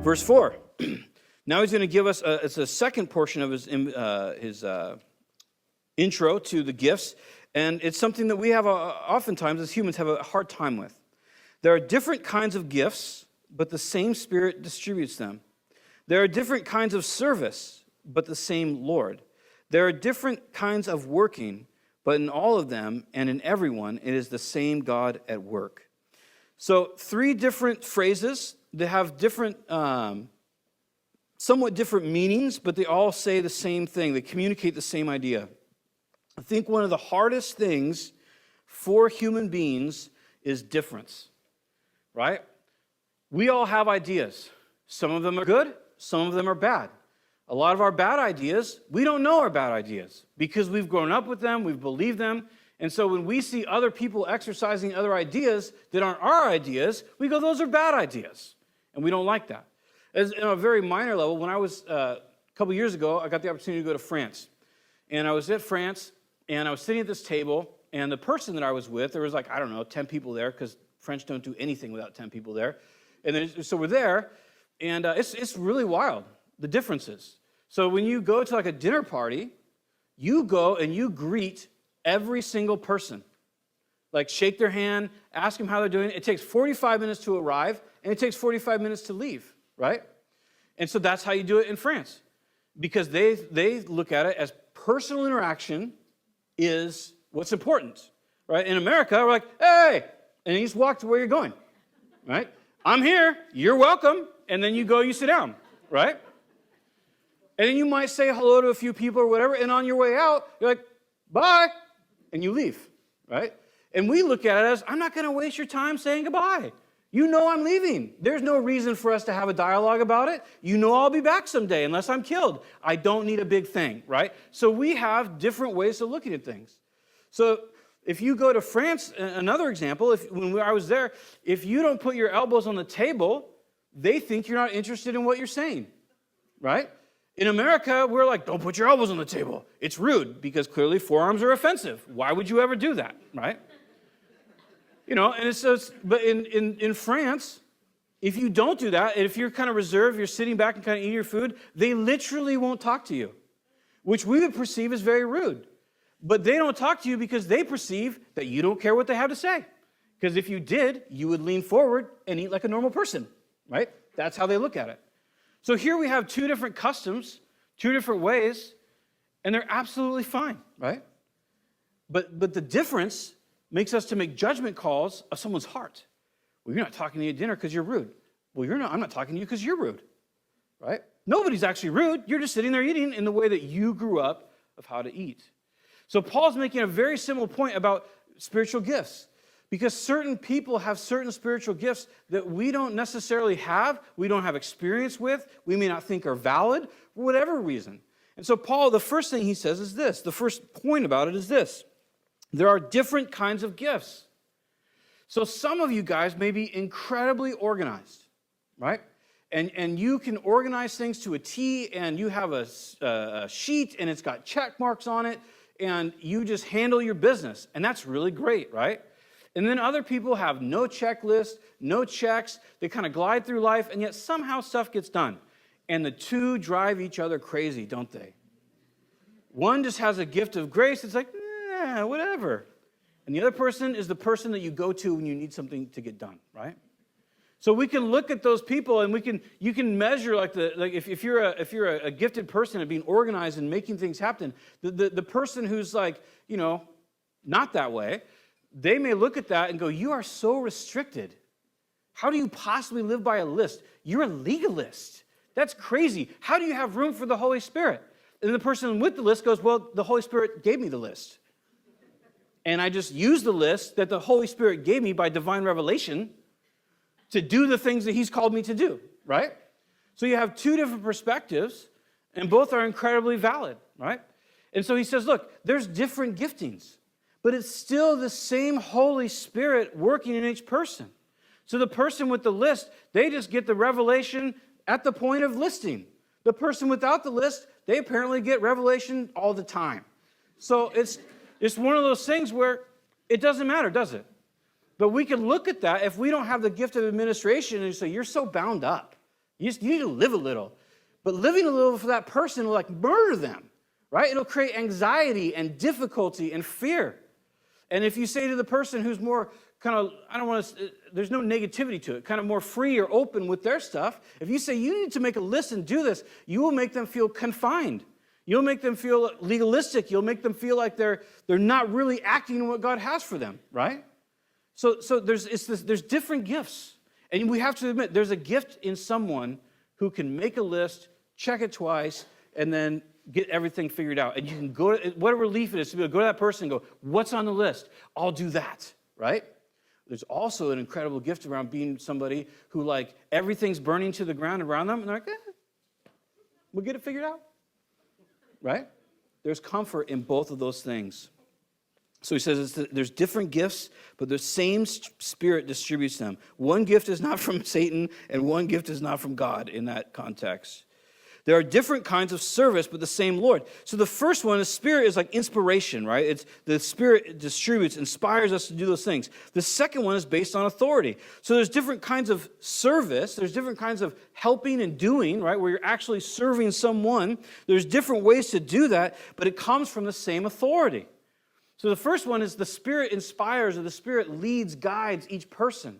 Verse 4. Now he's going to give us it's a second portion of his intro to the gifts, and it's something that we have oftentimes as humans have a hard time with. There are different kinds of gifts, but the same Spirit distributes them. There are different kinds of service, but the same Lord. There are different kinds of working, but in all of them and in everyone, it is the same God at work. So 3 different phrases that have different, somewhat different meanings, but they all say the same thing. They communicate the same idea. I think one of the hardest things for human beings is difference, right? We all have ideas. Some of them are good, some of them are bad. A lot of our bad ideas, we don't know are bad ideas because we've grown up with them, we've believed them. And so when we see other people exercising other ideas that aren't our ideas, we go, those are bad ideas. And we don't like that. As in a very minor level, when I was, a couple years ago, I got the opportunity to go to France. And I was at France, and I was sitting at this table, and the person that I was with, there was like, 10 people there, because French don't do anything without 10 people there. And then, so we're there, and it's really wild, the differences. So when you go to like a dinner party, you go and you greet every single person. Like shake their hand, ask them how they're doing. It takes 45 minutes to arrive, and it takes 45 minutes to leave, right? And so that's how you do it in France. Because they look at it as personal interaction is what's important, right? In America, we're like, hey, and you just walk to where you're going, right? I'm here, you're welcome, and then you go, you sit down, right? And then you might say hello to a few people or whatever, and on your way out, you're like, bye, and you leave, right? And we look at it as, I'm not going to waste your time saying goodbye. You know I'm leaving. There's no reason for us to have a dialogue about it. You know I'll be back someday unless I'm killed. I don't need a big thing, right? So we have different ways of looking at things. So if you go to France, another example, when I was there, if you don't put your elbows on the table, they think you're not interested in what you're saying, right? In America, we're like, don't put your elbows on the table. It's rude because clearly forearms are offensive. Why would you ever do that, right? You know, and but in France, if you don't do that, and if you're kind of reserved, you're sitting back and kind of eating your food, they literally won't talk to you, which we would perceive as very rude. But they don't talk to you because they perceive that you don't care what they have to say. Because if you did, you would lean forward and eat like a normal person, right? That's how they look at it. So here we have 2 different customs, 2 different ways, and they're absolutely fine, right? But the difference makes us to make judgment calls of someone's heart. Well, you're not talking to me at dinner because you're rude. Well, I'm not talking to you because you're rude, right? Nobody's actually rude. You're just sitting there eating in the way that you grew up of how to eat. So Paul's making a very simple point about spiritual gifts. Because certain people have certain spiritual gifts that we don't necessarily have, we don't have experience with, we may not think are valid, for whatever reason. And so Paul, the first thing he says is this. The first point about it is this. There are different kinds of gifts. So some of you guys may be incredibly organized, right? And you can organize things to a T, and you have a sheet, and it's got check marks on it, and you just handle your business. And that's really great, right? And then other people have no checklist, no checks. They kind of glide through life, and yet somehow stuff gets done. And the 2 drive each other crazy, don't they? One just has a gift of grace. It's like, whatever. And the other person is the person that you go to when you need something to get done, right? So we can look at those people, and you can measure if you're a gifted person at being organized and making things happen. The person who's like, not that way. They may look at that and go, you are so restricted. How do you possibly live by a list? You're a legalist. That's crazy. How do you have room for the Holy Spirit? And the person with the list goes, well, the Holy Spirit gave me the list. And I just used the list that the Holy Spirit gave me by divine revelation to do the things that he's called me to do, right? So you have 2 different perspectives, and both are incredibly valid, right? And so he says, look, there's different giftings. But it's still the same Holy Spirit working in each person. So the person with the list, they just get the revelation at the point of listing. The person without the list, they apparently get revelation all the time. So it's one of those things where it doesn't matter, does it? But we can look at that if we don't have the gift of administration and say, you're so bound up. You need to live a little. But living a little for that person will like murder them, right? It'll create anxiety and difficulty and fear. And if you say to the person who's more kind of, there's no negativity to it, kind of more free or open with their stuff, if you say you need to make a list and do this, you will make them feel confined. You'll make them feel legalistic. You'll make them feel like they're not really acting on what God has for them, right? So there's different gifts. And we have to admit, there's a gift in someone who can make a list, check it twice, and then get everything figured out. And you can go to, what a relief it is to be able to go to that person and go, what's on the list? I'll do that, right? There's also an incredible gift around being somebody who, like, everything's burning to the ground around them, and they're like, we'll get it figured out, right? There's comfort in both of those things. So he says there's different gifts, but the same Spirit distributes them. One gift is not from Satan, and one gift is not from God in that context. There are different kinds of service, but the same Lord. So the first one, the Spirit is like inspiration, right? It's the Spirit distributes, inspires us to do those things. The second one is based on authority. So there's different kinds of service. There's different kinds of helping and doing, right? Where you're actually serving someone. There's different ways to do that, but it comes from the same authority. So the first one is the Spirit inspires, or the Spirit leads, guides each person.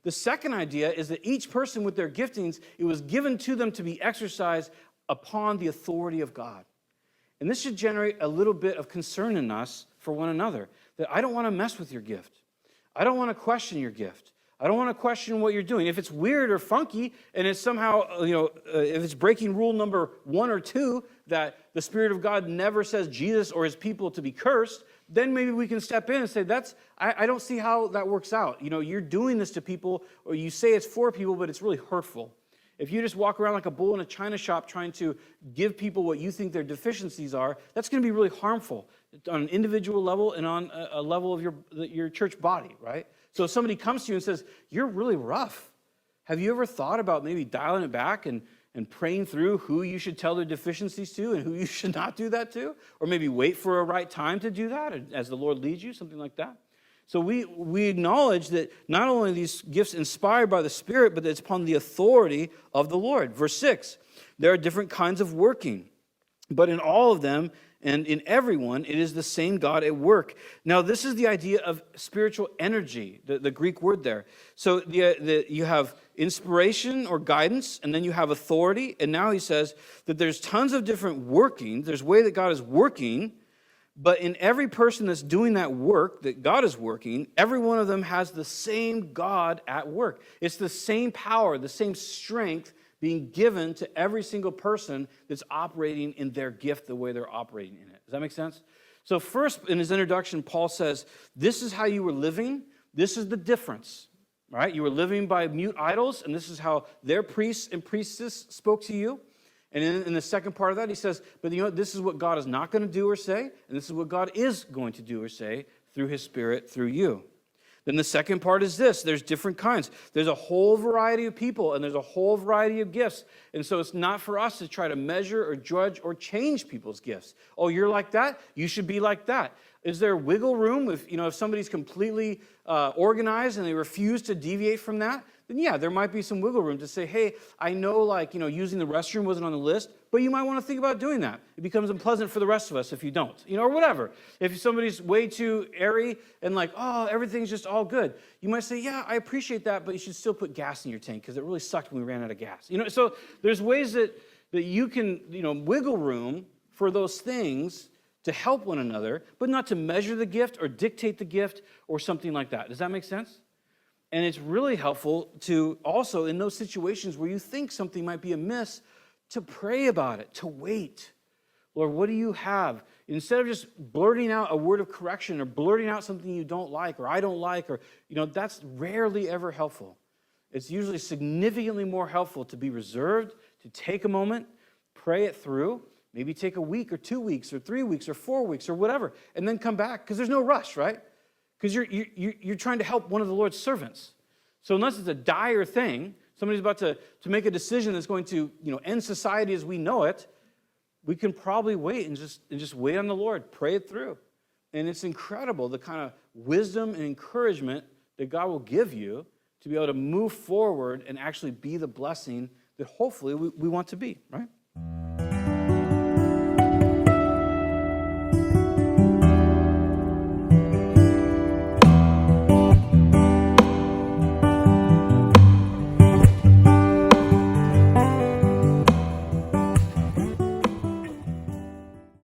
The second idea is that each person with their giftings, it was given to them to be exercised upon the authority of God. And this should generate a little bit of concern in us for one another, that I don't want to mess with your gift. I don't want to question your gift. I don't want to question what you're doing. If it's weird or funky, and it's somehow, if it's breaking rule number 1 or 2, that the Spirit of God never says Jesus or his people to be cursed, then maybe we can step in and say, I don't see how that works out. You're doing this to people, or you say it's for people, but it's really hurtful. If you just walk around like a bull in a china shop trying to give people what you think their deficiencies are, that's going to be really harmful on an individual level and on a level of your church body, right? So if somebody comes to you and says, you're really rough, have you ever thought about maybe dialing it back and praying through who you should tell their deficiencies to and who you should not do that to? Or maybe wait for a right time to do that as the Lord leads you, something like that. So we acknowledge that not only are these gifts inspired by the Spirit, but that it's upon the authority of the Lord. Verse 6, there are different kinds of working, but in all of them and in everyone, it is the same God at work. Now, this is the idea of spiritual energy, the Greek word there. So you have inspiration or guidance, and then you have authority. And now he says that there's tons of different working. There's a way that God is working, but in every person that's doing that work that God is working, every one of them has the same God at work. It's the same power, the same strength being given to every single person that's operating in their gift the way they're operating in it. Does that make sense? So first, in his introduction, Paul says, this is how you were living. This is the difference, right? You were living by mute idols, and this is how their priests and priestesses spoke to you. And in the second part of that, he says, but this is what God is not going to do or say, and this is what God is going to do or say through his Spirit, through you. Then the second part is this. There's different kinds. There's a whole variety of people, and there's a whole variety of gifts. And so it's not for us to try to measure or judge or change people's gifts. Oh, you're like that? You should be like that. Is there wiggle room if somebody's completely organized and they refuse to deviate from that? Then yeah, there might be some wiggle room to say, hey, I know using the restroom wasn't on the list, but you might want to think about doing that. It becomes unpleasant for the rest of us if you don't, or whatever. If somebody's way too airy and everything's just all good, you might say, yeah, I appreciate that, but you should still put gas in your tank because it really sucked when we ran out of gas. So there's ways that you can, wiggle room for those things to help one another, but not to measure the gift or dictate the gift or something like that. Does that make sense? And it's really helpful to also, in those situations where you think something might be amiss, to pray about it, to wait. Lord, what do you have? Instead of just blurting out a word of correction or blurting out something you don't like or I don't like, or that's rarely ever helpful. It's usually significantly more helpful to be reserved, to take a moment, pray it through, maybe take a week or 2 weeks or 3 weeks or 4 weeks or whatever, and then come back, because there's no rush, right? Because you're trying to help one of the Lord's servants. So unless it's a dire thing, somebody's about to make a decision that's going to end society as we know it, we can probably wait and just wait on the Lord, pray it through. And it's incredible the kind of wisdom and encouragement that God will give you to be able to move forward and actually be the blessing that hopefully we want to be, right?